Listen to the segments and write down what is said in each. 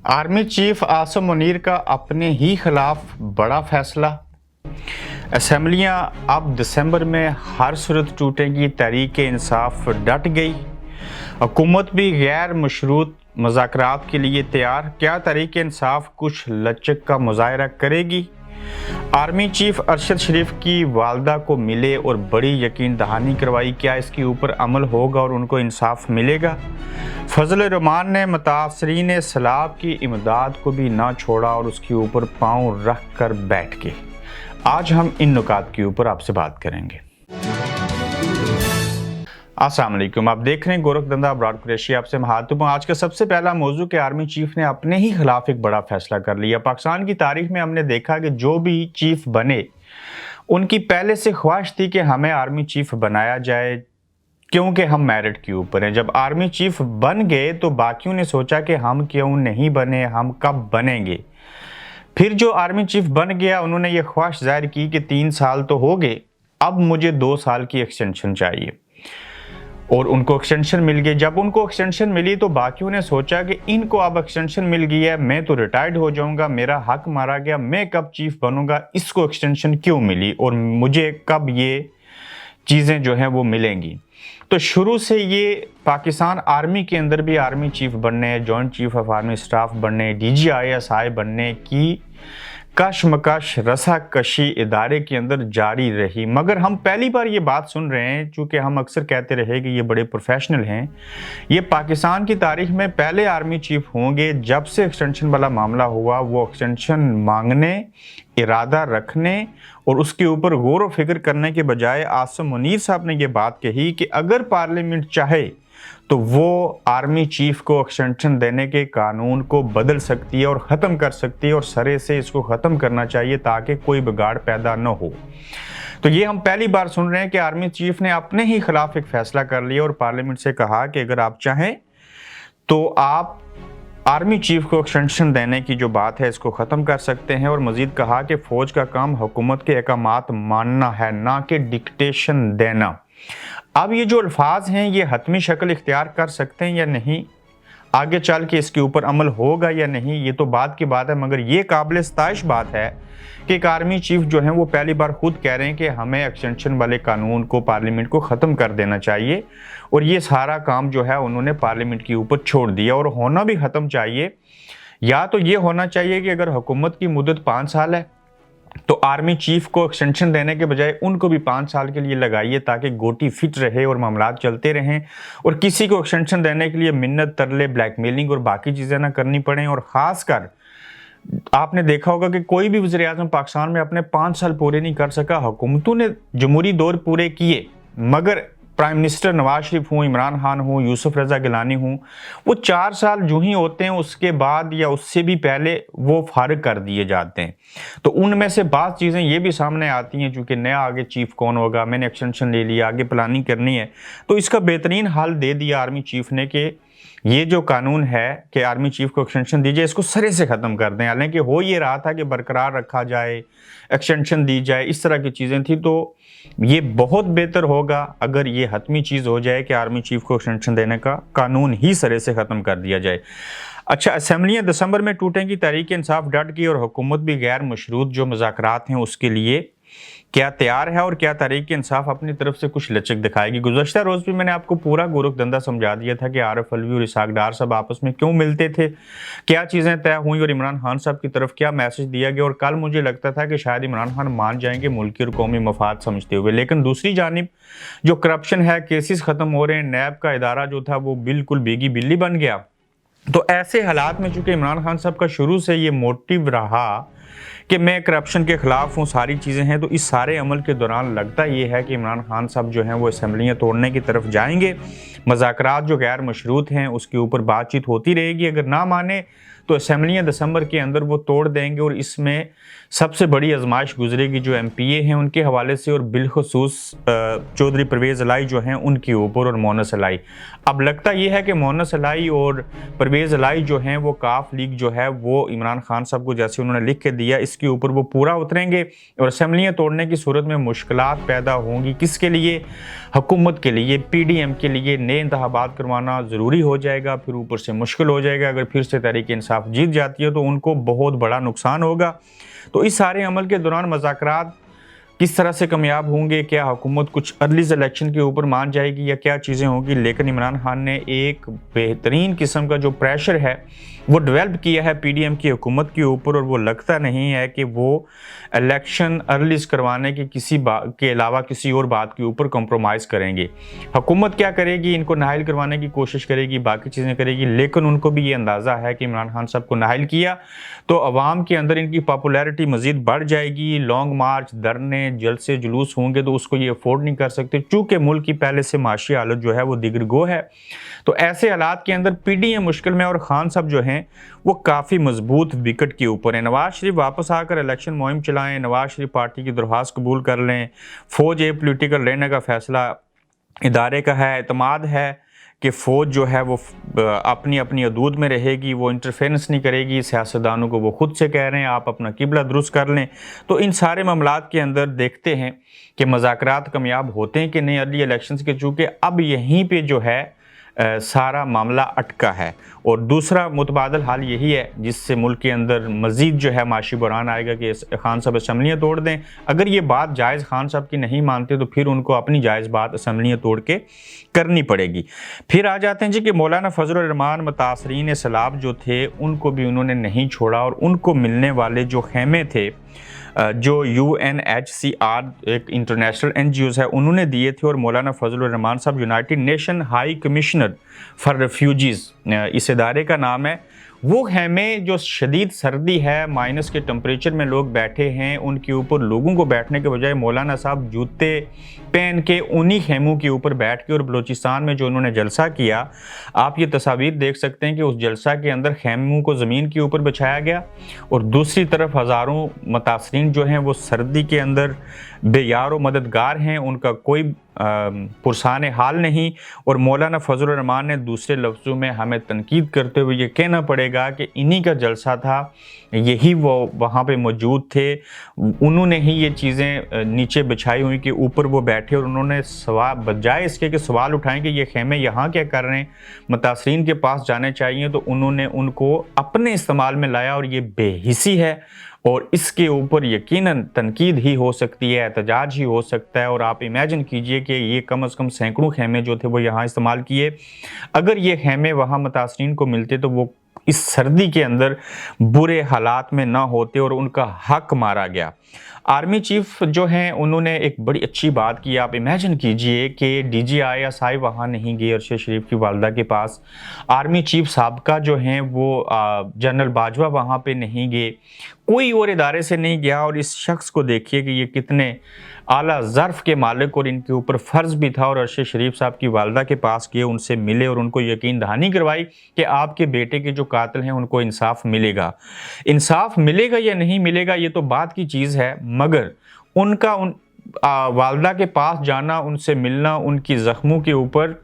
Army chief Asim Munir का अपने ही खिलाफ बड़ा फैसला। असेंबलियां अब दिसंबर में हर सूरत टूटेगी, तहरीक इंसाफ डट गई। हुकूमत भी गैर मशरूत मुज़ाकरात के लिए तैयार। क्या तहरीक इंसाफ कुछ लचक का मुजाहरा करेगी? आर्मी चीफ अरशद शरीफ की वालदा को मिले और बड़ी यकीन दहानी करवाई। क्या इसके ऊपर अमल होगा और उनको इंसाफ मिलेगा? फजल रहमान ने मुतासरीन सैलाब की इमदाद को भी ना छोड़ा और उसके ऊपर पांव रख कर बैठ गए। आज हम इन नुकात के ऊपर आपसे बात करेंगे। अस्सलाम वालेकुम, आप देख रहे हैं गोरखधंधा अब्रॉड कुरैशी, आपसे महातुब हूं। आज का सबसे पहला मौजू कि आर्मी चीफ ने अपने ही खिलाफ एक बड़ा फैसला कर लिया। पाकिस्तान की तारीख में हमने देखा कि जो भी चीफ बने उनकी पहले से ख्वाहिश थी कि हमें आर्मी चीफ बनाया जाए क्योंकि हम मेरिट के ऊपर हैं। जब आर्मी चीफ बन गए तो बाकियों ने सोचा कि हम क्यों नहीं बने, हम कब बनेंगे। फिर जो आर्मी चीफ बन गया उन्होंने ये ख्वाहिश जाहिर की कि 3 साल तो हो गए, अब मुझे 2 साल की एक्सटेंशन चाहिए और उनको एक्सटेंशन मिल गई। जब उनको एक्सटेंशन मिली तो बाकियों ने सोचा कि इनको अब एक्सटेंशन मिल गई है, मैं तो रिटायर्ड हो जाऊंगा, मेरा हक मारा गया, मैं कब चीफ बनूंगा, इसको एक्सटेंशन क्यों मिली और मुझे कब ये चीज़ें जो हैं वो मिलेंगी। तो शुरू से ये पाकिस्तान आर्मी के अंदर भी आर्मी चीफ बनने, joint chief of army staff बनने, DGISI बनने की कशमकश रसाकशी इदारे के अंदर जारी रही। मगर हम पहली बार ये बात सुन रहे हैं, चूँकि हम अक्सर कहते रहे कि ये बड़े प्रोफेशनल हैं, ये पाकिस्तान की तारीख में पहले आर्मी चीफ होंगे जब से एक्सटेंशन वाला मामला हुआ वो एक्सटेंशन मांगने, इरादा रखने और उसके ऊपर गौर व फिक्र करने के बजाय आसिम मुनीर साहब ने ये बात कही कि अगर पार्लियामेंट चाहे तो वो आर्मी चीफ को एक्सटेंशन देने के कानून को बदल सकती है और ख़त्म कर सकती है और सरे से इसको ख़त्म करना चाहिए ताकि कोई बिगाड़ पैदा न हो। तो ये हम पहली बार सुन रहे हैं कि आर्मी चीफ ने अपने ही खिलाफ एक फैसला कर लिया और पार्लियामेंट से कहा कि अगर आप चाहें तो आप आर्मी चीफ को एक्सटेंशन देने की जो बात है इसको ख़त्म कर सकते हैं। और मज़ीद कहा कि फ़ौज का काम हुकूमत के अहकामात मानना है, ना कि डिक्टेशन देना। अब ये जो अल्फाज हैं ये हतमी शक्ल इख्तियार कर सकते हैं या नहीं, आगे चल के इसके ऊपर अमल होगा या नहीं, ये तो बात की बात है। मगर ये काबिल सताइश बात है कि एक आर्मी चीफ जो है वो पहली बार खुद कह रहे हैं कि हमें एक्सटेंशन वाले कानून को, पार्लियामेंट को ख़त्म कर देना चाहिए और ये सारा काम जो है उन्होंने पार्लियामेंट के ऊपर छोड़ दिया और होना भी ख़त्म चाहिए। या तो ये होना चाहिए कि अगर हुकूमत की मुद्दत 5 साल है तो आर्मी चीफ को एक्सटेंशन देने के बजाय उनको भी 5 साल के लिए लगाइए ताकि गोटी फिट रहे और मामलात चलते रहें और किसी को एक्सटेंशन देने के लिए मिन्नत, तरले, ब्लैकमेलिंग और बाकी चीज़ें ना करनी पड़ें। और ख़ासकर आपने देखा होगा कि कोई भी वज़ीर-ए-आज़म पाकिस्तान में अपने 5 साल पूरे नहीं कर सका। हुकूमतों ने जमहूरी दौर पूरे किए मगर प्राइम मिनिस्टर नवाज शरीफ हूँ, इमरान खान हूँ, यूसुफ रज़ा गिलानी हूँ, वो 4 साल जो ही होते हैं उसके बाद या उससे भी पहले वो फारिग कर दिए जाते हैं। तो उनमें से बात चीज़ें ये भी सामने आती हैं, चूँकि नया आगे चीफ कौन होगा, मैंने एक्सटेंशन ले लिया, आगे प्लानिंग करनी है, तो इसका बेहतरीन हल दे दिया आर्मी चीफ ने कि ये जो कानून है कि आर्मी चीफ को एक्सटेंशन दीजिए, इसको सरे से ख़त्म कर दें। हालांकि हो ये रहा था कि बरकरार रखा जाए, एक्सटेंशन दी जाए, इस तरह की चीज़ें थी। तो ये बहुत बेहतर होगा अगर ये हतमी चीज़ हो जाए कि आर्मी चीफ को एक्सटेंशन देने का कानून ही सरे से ख़त्म कर दिया जाए। अच्छा, असेंबलियाँ दिसंबर में टूटेंगी, तहरीक इंसाफ डट गई और हुकूमत भी गैर मशरूत जो मुज़ाकरात हैं उसके लिए क्या तैयार है और क्या तहरीक इंसाफ अपनी तरफ से कुछ लचक दिखाएगी। गुज़श्ता रोज़ भी मैंने आपको पूरा गोरखधंधा समझा दिया था कि आरिफ अलवी और इसहाक डार साहब आपस में क्यों मिलते थे, क्या चीज़ें तय हुई और इमरान खान साहब की तरफ क्या मैसेज दिया गया। और कल मुझे लगता था कि शायद इमरान खान मान जाएंगे मुल्की और कौमी मफाद समझते हुए, लेकिन दूसरी जानिब जो करप्शन है, केसेस ख़त्म हो रहे हैं, नैब का इदारा जो था वो बिल्कुल बेगी बिल्ली बन गया। तो ऐसे हालात में चूँकि इमरान खान साहब का शुरू से ये मोटिव रहा कि मैं करप्शन के ख़िलाफ़ हूँ, सारी चीज़ें हैं, तो इस सारे अमल के दौरान लगता ये है कि इमरान खान साहब जो हैं वो असेंबलियाँ तोड़ने की तरफ जाएंगे। मुज़ाकरात जो गैर मशरूत हैं उसके ऊपर बातचीत होती रहेगी, अगर ना माने तो असेंबलियाँ दिसंबर के अंदर वो तोड़ देंगे और इसमें सबसे बड़ी आजमाइश गुजरेगी जो MPA हैं उनके हवाले से और बिलखसूस चौधरी परवेज़ इलाही जो हैं उनके ऊपर और मोनस इलाही। अब लगता ये है कि मोनस इलाही और परवेज़ इलाही जो हैं वो काफ लीग जो है वो इमरान खान साहब को जैसे उन्होंने लिख के दिया इसके ऊपर वो पूरा उतरेंगे और असेंबलियाँ तोड़ने की सूरत में मुश्किलात पैदा होंगी। किसके लिए? हुकूमत के लिए, PDM के लिए। नए इंतखाबात करवाना ज़रूरी हो जाएगा, फिर ऊपर से मुश्किल हो जाएगा अगर फिर से तहरीक इंसाफ इंसाफ जीत जाती है तो उनको बहुत बड़ा नुकसान होगा। तो इस सारे अमल के दौरान मुज़ाकरात किस तरह से कामयाब होंगे, क्या हुकूमत कुछ अर्ली इलेक्शन के ऊपर मान जाएगी या क्या चीज़ें होंगी, लेकिन इमरान खान ने एक बेहतरीन किस्म का जो प्रेशर है वो डेवलप किया है पीडीएम की हुकूमत के ऊपर, और वो लगता नहीं है कि वो इलेक्शन अर्लीज करवाने के किसी बात के अलावा किसी और बात के ऊपर कंप्रोमाइज़ करेंगे। हुकूमत क्या करेगी, इनको नाहिल करवाने की कोशिश करेगी, बाकी चीज़ें करेगी, लेकिन उनको भी ये अंदाज़ा है कि इमरान खान साहब को नाहिल किया तो अवाम के अंदर इनकी पॉपुलैरिटी मज़ीद बढ़ जाएगी, लॉन्ग मार्च, धरने, जलसे, जुलूस होंगे तो उसको ये अफोर्ड नहीं कर सकते, चूँकि मुल्क की पहले से माशी हालत जो है वो दिगरगो है। तो ऐसे हालात के अंदर पीडीएम मुश्किल में और खान साहब जो हैं वो काफ़ी मजबूत विकेट के ऊपर है। नवाज शरीफ वापस आकर इलेक्शन मुहिम चलाएं, नवाज शरीफ पार्टी की दरख्वास्त कबूल कर लें, फौज ए पोलिटिकल रहने का फैसला इदारे का है, एतमाद है कि फ़ौज जो है वो अपनी अपनी हदूद में रहेगी, वो इंटरफेरेंस नहीं करेगी सियासतदानों को, वो खुद से कह रहे हैं आप अपना किबला दुरुस्त कर लें। तो इन सारे मामलात के अंदर देखते हैं कि मुज़ाकरात कामयाब होते हैं कि नहीं अर्ली इलेक्शंस के, चूँकि अब यहीं पे जो है सारा मामला अटका है। और दूसरा मुतबादल हाल यही है जिससे मुल्क के अंदर मज़ीद जो है माशी बुरान आएगा कि खान साहब असम्बलियाँ तोड़ दें। अगर ये बात जायज़ खान साहब की नहीं मानते तो फिर उनको अपनी जायज़ बात असम्बलियाँ तोड़ के करनी पड़ेगी। फिर आ जाते हैं जी कि मौलाना फजलुर रहमान मुतासरीन सैलाब जो थे उनको भी उन्होंने नहीं छोड़ा, और उनको मिलने वाले जो खेमे थे जो UNHCR एक इंटरनेशनल NGOs है उन्होंने दिए थे, और मौलाना फजलुर रहमान साहब United nation high commissioner for refugees इस इदारे का नाम है, वो खेमे जो शदीद सर्दी है, माइनस के टेम्परेचर में लोग बैठे हैं, उनके ऊपर लोगों को बैठने के बजाय मौलाना साहब जूते पहन के उन्हीं खेमों के ऊपर बैठ के, और बलूचिस्तान में जो उन्होंने जलसा किया आप ये तस्वीर देख सकते हैं कि उस जलसा के अंदर खेमों को ज़मीन के ऊपर बिछाया गया, और दूसरी तरफ हज़ारों मुतासरीन जो हैं वो सर्दी के अंदर बेयार व मददगार हैं, उनका कोई पुरसान हाल नहीं। और मौलाना फजलुर रहमान ने दूसरे लफ्ज़ों में हमें तनकीद करते हुए ये कहना पड़ेगा कि इन्हीं का जलसा था, यही वो वहाँ पे मौजूद थे, उन्होंने ही ये चीज़ें नीचे बिछाई हुई कि ऊपर वो बैठे, और उन्होंने सवाल बजाय इसके कि सवाल उठाएं कि ये खेमे यहाँ क्या कर रहे हैं, मुतासरीन के पास जाने चाहिए, तो उन्होंने उनको अपने इस्तेमाल में लाया, और ये बेहिसी है और इसके ऊपर यकीनन तनकीद ही हो सकती है, एहतजाज ही हो सकता है। और आप इमेजिन कीजिए कि ये कम से कम सैकड़ों खेमे जो थे वो यहाँ इस्तेमाल किए, अगर ये खेमे वहाँ मुतासरीन को मिलते तो वो इस सर्दी के अंदर बुरे हालात में ना होते और उनका हक मारा गया। आर्मी चीफ जो हैं उन्होंने एक बड़ी अच्छी बात की, आप इमेजिन कीजिए कि DGI वहाँ नहीं गए अरशद शरीफ की वालदा के पास, आर्मी चीफ साहबका जो हैं वो जनरल बाजवा वहाँ पे नहीं गए, कोई और इदारे से नहीं गया, और इस शख्स को देखिए कि ये कितने आला ज़र्फ़ के मालिक और इनके ऊपर फ़र्ज़ भी था, और अरशद शरीफ साहब की वालदा के पास गए, उनसे मिले और उनको यकीन दहानी करवाई कि आपके बेटे के जो कातिल हैं उनको इंसाफ मिलेगा। इंसाफ मिलेगा या नहीं मिलेगा ये तो बात की चीज़ है, मगर उनका वालदा के पास जाना, उनसे मिलना, उनकी ज़ख्मों के ऊपर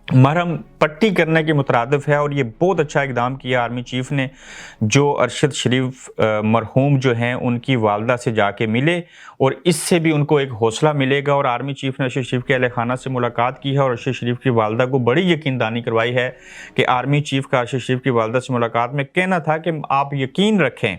मरहम पट्टी करने के मुतरादिफ है। और ये बहुत अच्छा इक़दाम किया आर्मी चीफ़ ने, जो अरशद शरीफ मरहूम जो हैं उनकी वालदा से जाके मिले, और इससे भी उनको एक हौसला मिलेगा। और आर्मी चीफ़ ने अरशद शरीफ के अहल खाना से मुलाकात की है, और अरशद शरीफ की वालदा को बड़ी यकीनदानी करवाई है कि आर्मी चीफ़ का अरशद शरीफ की वालदा से मुलाकात में कहना था कि आप यकीन रखें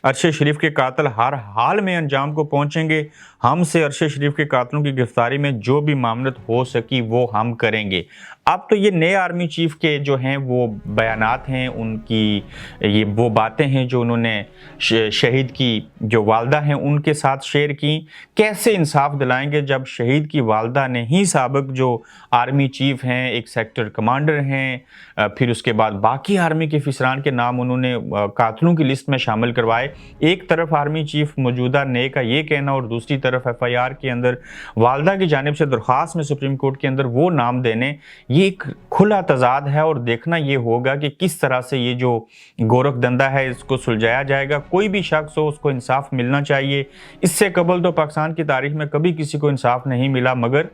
अरशद शरीफ के कातिल हर हाल में अंजाम को पहुंचेंगे, हमसे अरशद शरीफ के कातिलों की गिरफ्तारी में जो भी मामलत हो सकी वो हम करेंगे। अब तो ये नए आर्मी चीफ के जो हैं वो बयानात हैं, उनकी ये वो बातें हैं जो उन्होंने शहीद की जो वालदा हैं उनके साथ शेयर की। कैसे इंसाफ दिलाएंगे जब शहीद की वालदा ने ही साबिक जो आर्मी चीफ हैं, एक सेक्टर कमांडर हैं, फिर उसके बाद बाकी आर्मी के अफसरान के नाम उन्होंने कातिलों की लिस्ट में शामिल करवाए। एक तरफ आर्मी चीफ मौजूदा ने का ये कहना और दूसरी तरफ FIR के अंदर वालदा की जानिब से दरख्वास्त में सुप्रीम कोर्ट के अंदर वो नाम देने, ये एक खुला तजाद है। और देखना ये होगा कि किस तरह से ये जो गोरख धंधा है इसको सुलझाया जाएगा। कोई भी शख्स हो उसको इंसाफ मिलना चाहिए। इससे कबल तो पाकिस्तान की तारीख में कभी किसी को इंसाफ नहीं मिला, मगर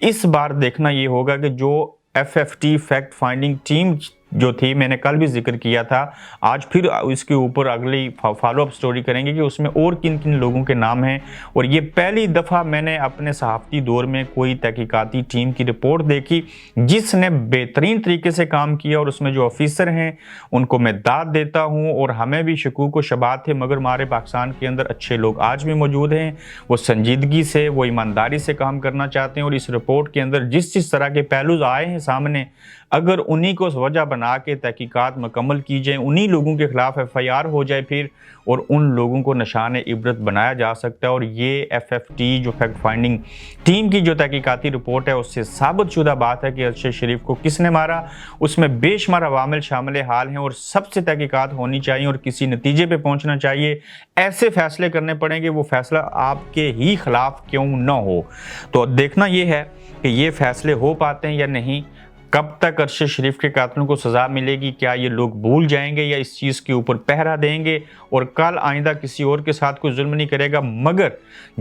इस बार देखना ये होगा कि जो FFT फैक्ट फाइंडिंग टीम जो थी, मैंने कल भी जिक्र किया था, आज फिर इसके ऊपर अगली फॉलोअप स्टोरी करेंगे कि उसमें और किन किन लोगों के नाम हैं। और ये पहली दफ़ा मैंने अपने सहाफ़ती दौर में कोई तहकीकाती टीम की रिपोर्ट देखी जिसने बेहतरीन तरीके से काम किया, और उसमें जो ऑफिसर हैं उनको मैं दाद देता हूँ। और हमें भी शकूक व शबात थे, मगर हमारे पाकिस्तान के अंदर अच्छे लोग आज भी मौजूद हैं, वो संजीदगी से, वो ईमानदारी से काम करना चाहते हैं। और इस रिपोर्ट के अंदर जिस जिस तरह के पहलू आए हैं सामने, अगर उन्हीं को वजह बना के तहकीकात मुकम्मल की जाए, उन्हीं लोगों के खिलाफ FIR हो जाए फिर, और उन लोगों को निशान इबरत बनाया जा सकता है। और ये FFT जो फैक्ट फाइंडिंग टीम की जो तहकीकाती रिपोर्ट है उससे साबितशुदा बात है कि अरशद शरीफ को किसने मारा, उसमें बेशुमार अवामिल शामिल हाल हैं, और सबसे तहकीकात होनी चाहिए और किसी नतीजे पे पहुंचना चाहिए। ऐसे फैसले करने पड़ेंगे वो फैसला आपके ही खिलाफ क्यों न हो। तो देखना यह है कि ये फैसले हो पाते हैं या नहीं, कब तक अरशद शरीफ के कातिलों को सज़ा मिलेगी, क्या ये लोग भूल जाएंगे या इस चीज़ के ऊपर पहरा देंगे और कल आइंदा किसी और के साथ कोई जुल्म नहीं करेगा। मगर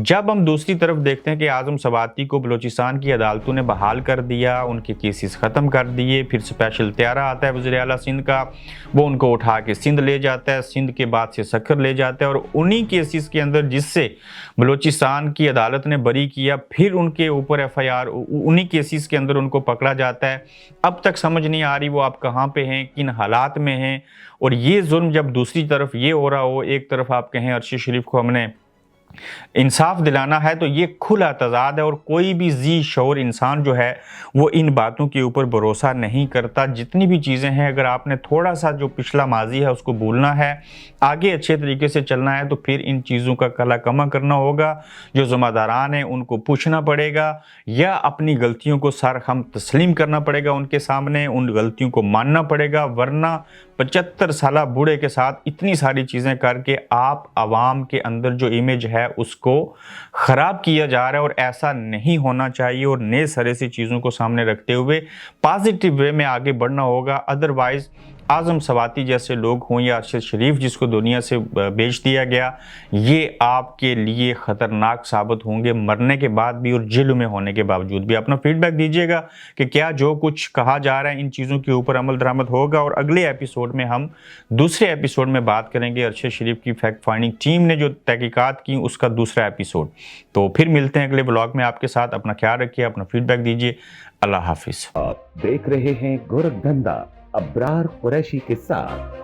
जब हम दूसरी तरफ देखते हैं कि आज़म सवाती को बलूचिस्तान की अदालतों ने बहाल कर दिया, उनके केसेस ख़त्म कर दिए, फिर स्पेशल त्यारा आता है वज़ीर आला सिंध का, वो उनको उठा के सिंध ले जाता है, सिंध के बाद से सखर ले जाता है, और उन्हीं केसेस के अंदर जिससे बलूचिस्तान की अदालत ने बरी किया, फिर उनके ऊपर FIR, उन्हीं केसेस के अंदर उनको पकड़ा जाता है। अब तक समझ नहीं आ रही वो आप कहाँ पे हैं, किन हालात में हैं। और ये जुल्म जब दूसरी तरफ ये हो रहा हो, एक तरफ आप कहें अरशद शरीफ को हमने इंसाफ दिलाना है, तो ये खुला तजाद है। और कोई भी जी शौर इंसान जो है वो इन बातों के ऊपर भरोसा नहीं करता। जितनी भी चीज़ें हैं, अगर आपने थोड़ा सा जो पिछला माजी है उसको भूलना है, आगे अच्छे तरीके से चलना है, तो फिर इन चीज़ों का कला कमा करना होगा। जो ज़िम्मेदारान हैं उनको पूछना पड़ेगा, या अपनी गलतियों को सरहम तस्लीम करना पड़ेगा उनके सामने, उन गलतियों को मानना पड़ेगा। वरना 75 साला बूढ़े के साथ इतनी सारी चीज़ें करके आप आवाम के अंदर जो इमेज है उसको ख़राब किया जा रहा है, और ऐसा नहीं होना चाहिए। और नए सिरे से चीज़ों को सामने रखते हुए पॉजिटिव वे में आगे बढ़ना होगा। अदरवाइज़ आज़म सवाती जैसे लोग हों या अरशद शरीफ जिसको दुनिया से बेच दिया गया, ये आपके लिए ख़तरनाक साबित होंगे, मरने के बाद भी और जेल में होने के बावजूद भी। अपना फीडबैक दीजिएगा कि क्या जो कुछ कहा जा रहा है इन चीज़ों के ऊपर अमल दरामद होगा। और अगले एपिसोड में हम दूसरे एपिसोड में बात करेंगे अरशद शरीफ की फैक्ट फाइंडिंग टीम ने जो तहकीकात की उसका दूसरा एपिसोड। तो फिर मिलते हैं अगले ब्लॉग में आपके साथ। अपना ख्याल रखिए, अपना फीडबैक दीजिए। अल्लाह हाफिज़। आप देख रहे हैं गोरखधंधा अब्रार कुरैशी के साथ।